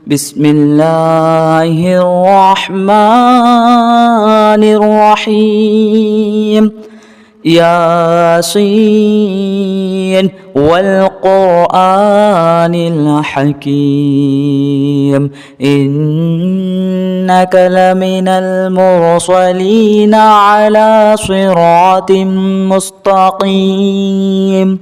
بسم الله الرحمن الرحيم. ياسين والقرآن الحكيم إنك لمن المرسلين على صراط مستقيم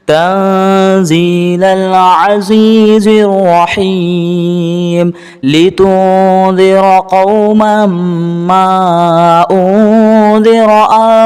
تنزيل العزيز الرحيم لتنذر قوما ما أنذر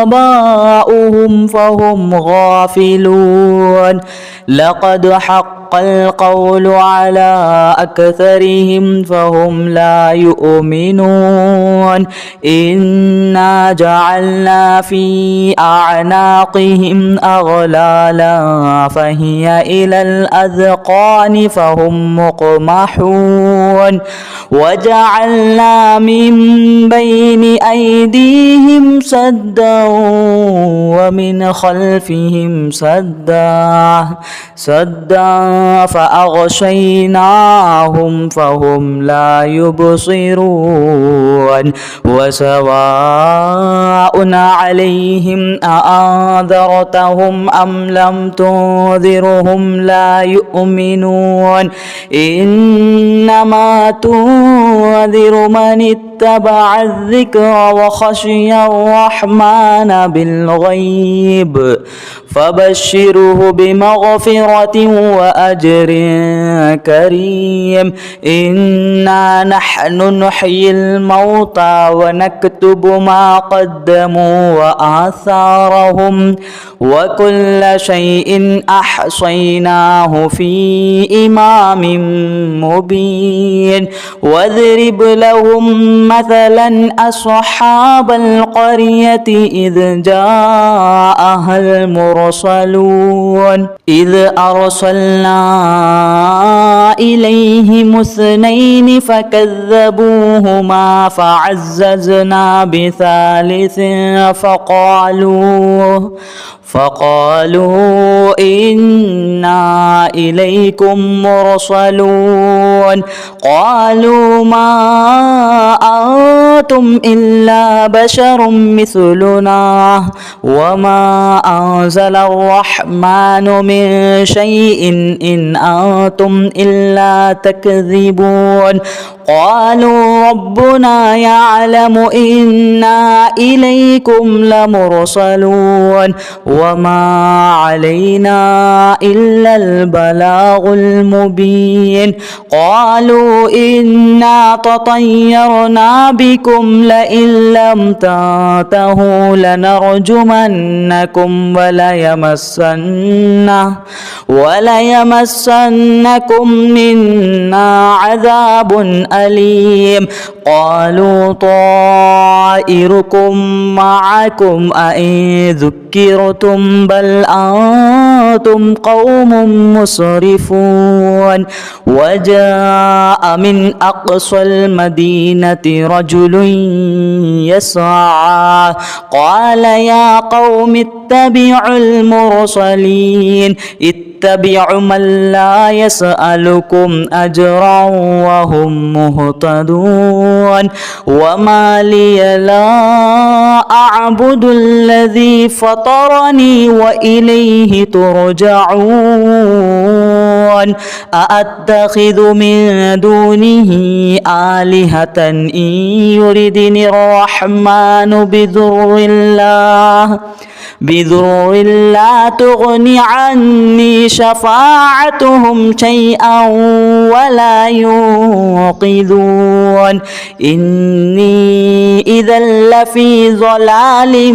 آباؤهم فهم غافلون. لقد حق القول على أكثرهم فهم لا يؤمنون. إنا جعلنا في أعناقهم أغلالا فهي إلى الأذقان فهم مقمحون. وجعلنا من بين أيديهم سدا ومن خلفهم سدا فأغشيناهم فهم لا يبصرون. وسواء عليهم أأنذرتهم أم لم تنذرهم لا يؤمنون. إنما تنذر من اتبع الذكر وخشي الرحمن بالغيب فبشره بمغفرة وأجر كريم. إنا نحن نحيي الموتى ونكتب ما قدموا وآثارهم وكل شيء أحصيناه في إمام مبين. واضرب لهم مثلا أصحاب القرية إذ جاءها المرسلون إذ أرسلنا إليهم اثنين فكذبوهما فعززنا بثالث فقالوا إنا إليكم مرسلون. قالوا ما أنتم إلا بشر مثلنا وما أنزل الرحمن من شيء إن أنتم إلا تكذبون. قالوا ربنا يعلم إنا إليكم لمرسلون وما علينا إلا البلاغ المبين. قالوا إنا تطيرنا بكم لئن لم تنتهوا لنرجمنكم وليمسنكم منا عذاب أليم. قالوا طائركم معكم أئن ذكرتم بل أنتم قوم مسرفون. وجاء من أقصى المدينة رجل يسعى قال يا قوم اتبعوا المرسلين اتبعوا من لا يسألكم أجرا وهم مهتدون. وما لي لا أعبد الذي فطرني وإليه ترجعون. أأتخذ من دونه آلهة إن يردني الرحمن بضر لا تغني عني شفاعتهم شيئا ولا ينقذون. إني إذا لفي ضلال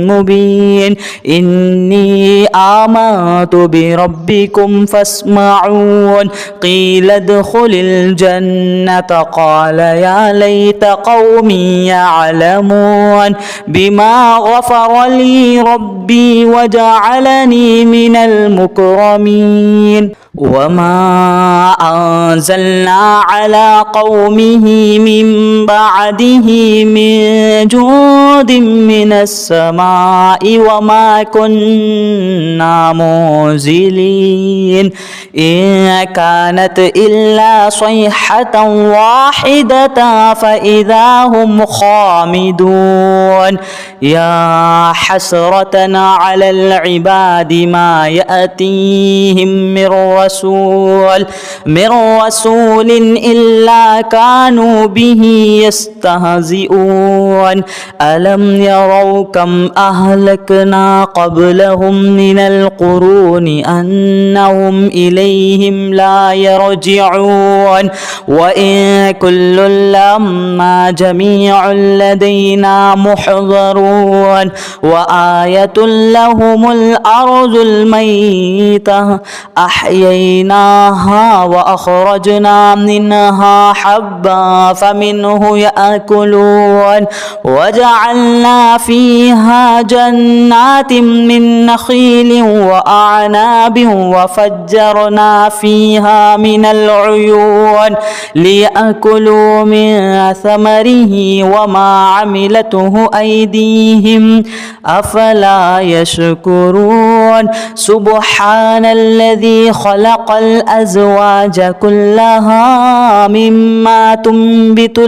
مبين. إني آمنت بربكم فاسمعون. قيل ادخل الجنة قال يا ليت قومي يعلمون بما غفر لي ربي وجعلني من المكرمين. وما أنزلنا على قومه من بعده من جود من السماء وما كنا منزلين إن كانت إلا صيحة واحدة فإذا هم خامدون يا حسرة على العباد ما يأتيهم من رسول إلا كانوا به يستهزئون ألم يروا كم أهلكنا قبلهم من القرون أنهم إليهم لا يرجعون وإن كل لما جميع لدينا محضرون وآية لهم الأرض الميتة أحييناها وأخرجنا منها حبا فمنه يأكلون وجعلنا فيها جنات من نخيل وأعناب وفجرنا فيها من العيون ليأكلوا من ثمره وما عملته أيديهم أفلا يشكرون سبحان الذي خلق الأزواج كلها مما تنبت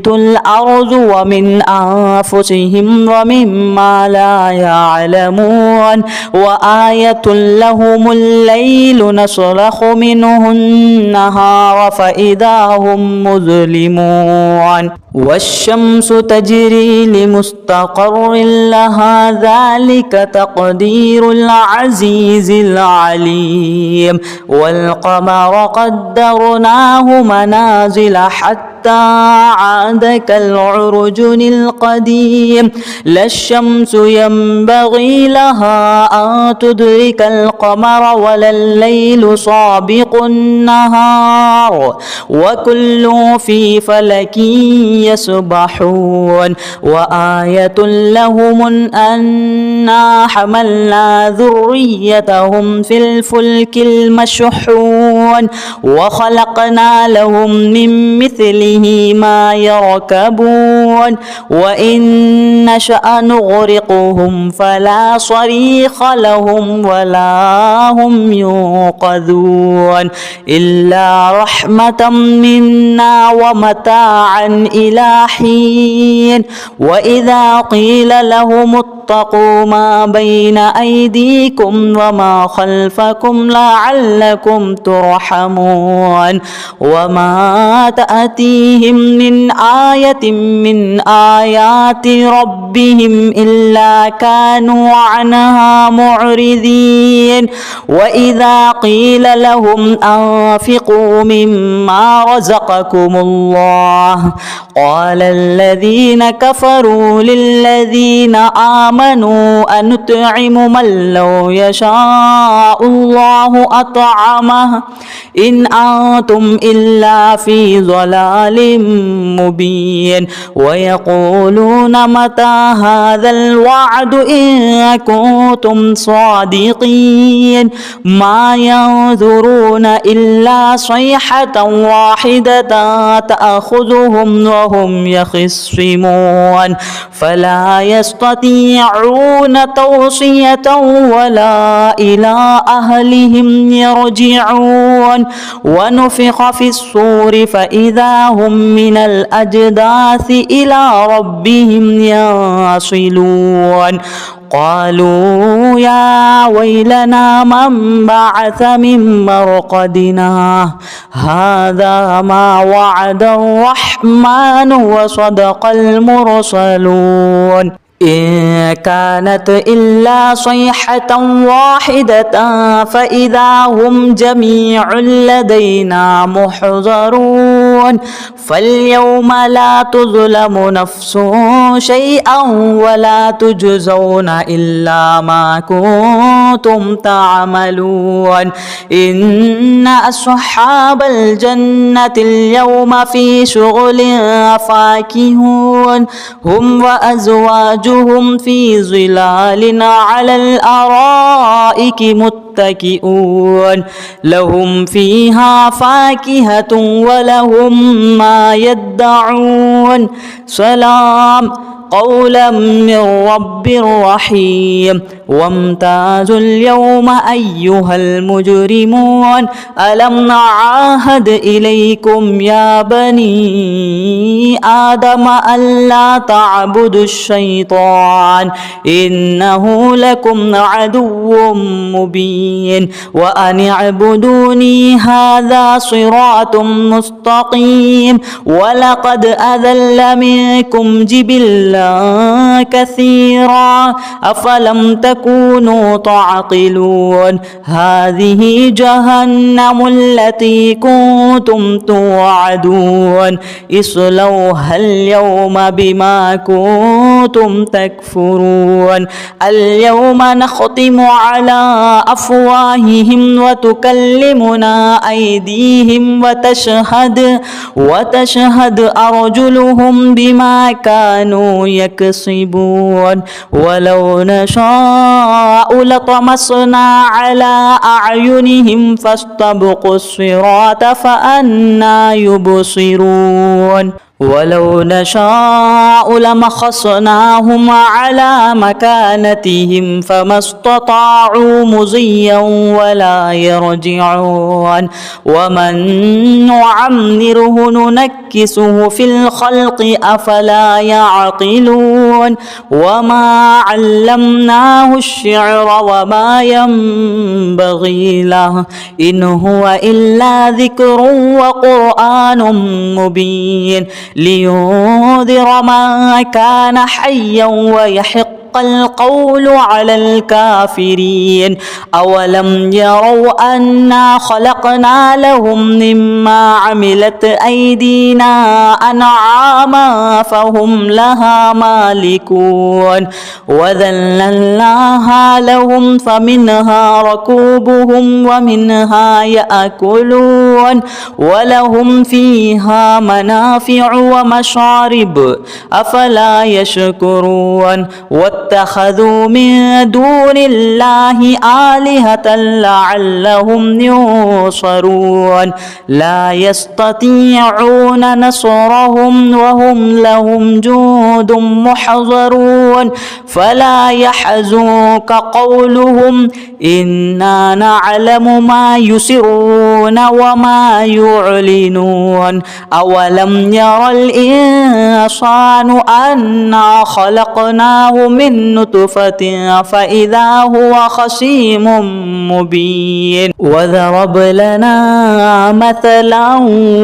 الأرض ومن أنفسهم ومما لا يعلمون وآية لهم الليل نسلخ منه النهار فإذا هم مظلمون والشمس تجري لمستقر لها ذلك تقدير العزيز العليم والقمر قدرناه منازل حتى عاد كالعرجون القديم لا الشمس ينبغي لها أن تدرك القمر ولا الليل سابق النهار وكل في فلك يسبحون وآية لهم أنا حملنا ذريتهم في الفلك المشحون وخلقنا لهم من مثله ما يركبون وإن نشأ نغرقهم فلا صريخ لهم ولا هم ينقذون إلا رحمة منا ومتاعا إلى حين وإذا قيل لهم اتقوا ما بين أيديكم وما خلفكم لعلكم ترحمون وما تأتيهم من آية من آيات ربهم إلا كانوا عنها معرضين وإذا قيل لهم أنفقوا مما رزقكم الله قال الذين كفروا للذين آمنوا أنطعم من لو يشاء الله أطعمه إن أنتم إلا في ضلال مبين ويقولون متى هذا الوعد إن كنتم صادقين ما ينظرون إلا صيحة واحدة تأخذهم وهم يخصمون فلا يستطيعون توصية ولا إلى أهلهم يرجعون ونفخ في الصور فإذا هم من الأجداث إلى ربهم يصلون قالوا يا ويلنا من بعث من مرقدنا هذا ما وعد الرحمن وصدق المرسلون إن كانت إلا صيحة واحدة فإذا هم جميع لدينا محضرون فاليوم لا تظلم نفس شيئا ولا تجزون إلا ما كنتم تعملون إن أصحاب الجنة اليوم في شغل فاكهون هم وأزواجهم في ظلال على الأرائك متكئون متكئون لهم فيها فاكهة ولهم ما يدعون سلام قولا من رب رحيم وامتازوا اليوم أيها المجرمون ألم نعاهد إليكم يا بني آدم ألا تعبدوا الشيطان إنه لكم عدو مبين وأن اعبدوني هذا صراط مستقيم ولقد أذل منكم جبلا كثيرا أفلم تكونوا تعقلون هذه جهنم التي كنتم توعدون اصلوها اليوم بما كنتم تكفرون اليوم نختم على أفواههم وتكلمنا أيديهم وتشهد أرجلهم بما كانوا يكسبون ولو نشاء لطمسنا على أعينهم فاستبقوا الصراط فأنى يبصرون ولو نشاء لمخصناهم على مكانتهم فما استطاعوا مضيا ولا يرجعون ومن نعمره ننكسه في الخلق أفلا يعقلون وما علمناه الشعر وما ينبغي له إن هو إلا ذكر وقرآن مبين لينذر من كان حيا ويحق القول على الكافرين أولم يروا أنا خلقنا لهم مما عملت أيدينا أنعاما فهم لها مالكون وذللناها لهم فمنها ركوبهم ومنها يأكلون ولهم فيها منافع ومشارب أفلا يشكرون واتخذوا من دون الله آلهة لعلهم ينصرون لا يستطيعون نصرهم وهم لهم جند محضرون فلا يحزنك قولهم إنا نعلم ما يسرون وما يعلنون أولم ير الإنسان أنا خلقناه من نطفة فإذا هو خصيم مبين وضرب لنا مثلا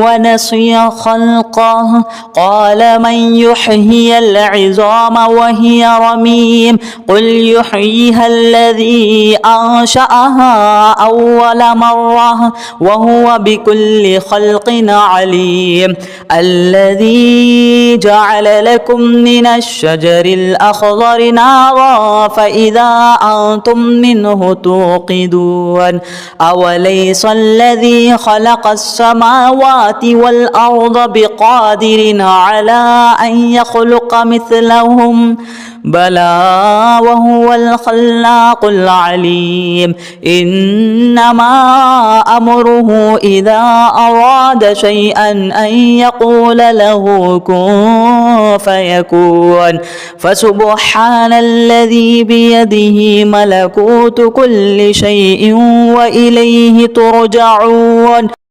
ونسي خلقه قال من يحيي العظام وهي رميم قل يحييها الذي أنشأها أول مرة وهو بكل خلق عليم الذي جعل لكم من الشجر الأخضر نارا فإذا أنتم منه توقدون أوليس الذي خلق السماوات والأرض بقادر على أن يخلق مثلهم بلى وهو الخلاق العليم إنما أمره إذا أراد شيئا أن يقول له كن فيكون فسبحان الذي بيده ملكوت كل شيء وإليه ترجعون